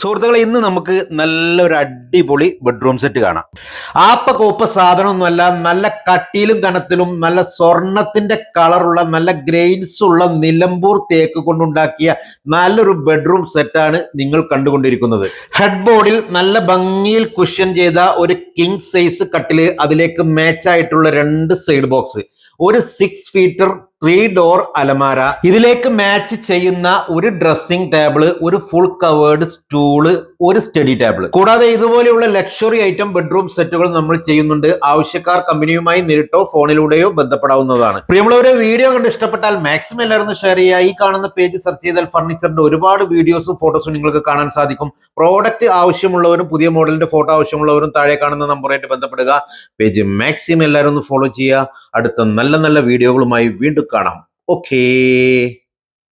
സുഹൃത്തുക്കളെ, ഇന്ന് നമുക്ക് നല്ലൊരു അടിപൊളി ബെഡ്റൂം സെറ്റ് കാണാം. ആപ്പ കോപ്പ സാധനമൊന്നുമല്ല, നല്ല കട്ടിയിലും കനത്തിലും നല്ല സ്വർണത്തിന്റെ കളറുള്ള നല്ല ഗ്രെയിൻസ് ഉള്ള നിലമ്പൂർ തേക്ക് കൊണ്ടുണ്ടാക്കിയ നല്ലൊരു ബെഡ്റൂം സെറ്റാണ് നിങ്ങൾ കണ്ടുകൊണ്ടിരിക്കുന്നത്. ഹെഡ് ബോർഡിൽ നല്ല ഭംഗിയിൽ കുഷൻ ചെയ്ത ഒരു കിങ് സൈസ് കട്ടില്, അതിലേക്ക് മാച്ച് ആയിട്ടുള്ള 2 സൈഡ് ബോക്സ്, ഒരു 6 ഫീറ്റർ 3 ഡോർ അലമാര, ഇതിലേക്ക് മാച്ച് ചെയ്യുന്ന ഒരു ഡ്രസ്സിംഗ് ടേബിള്, ഒരു ഫുൾ കവേർഡ് സ്റ്റൂള്, ഒരു സ്റ്റഡി ടേബിൾ. കൂടാതെ ഇതുപോലെയുള്ള ലക്ഷറി ഐറ്റം ബെഡ്റൂം സെറ്റുകൾ നമ്മൾ ചെയ്യുന്നുണ്ട്. ആവശ്യക്കാർ കമ്പനിയുമായി നേരിട്ടോ ഫോണിലൂടെയോ ബന്ധപ്പെടാവുന്നതാണ്. പ്രിയമുള്ളവരെ, വീഡിയോ കണ്ട് ഇഷ്ടപ്പെട്ടാൽ മാക്സിമം എല്ലാവരും ഷെയർ ചെയ്യുക. ഈ കാണുന്ന പേജ് സെർച്ച് ചെയ്താൽ ഫർണിച്ചറിന്റെ ഒരുപാട് വീഡിയോസും ഫോട്ടോസും നിങ്ങൾക്ക് കാണാൻ സാധിക്കും. പ്രോഡക്റ്റ് ആവശ്യമുള്ളവരും പുതിയ മോഡലിന്റെ ഫോട്ടോ ആവശ്യമുള്ളവരും താഴെ കാണുന്ന നമ്പറായിട്ട് ബന്ധപ്പെടുക. പേജ് മാക്സിമം എല്ലാവരും ഒന്ന് ഫോളോ ചെയ്യുക. അടുത്ത നല്ല നല്ല വീഡിയോകളുമായി വീണ്ടും കാണാം. ഓക്കേ.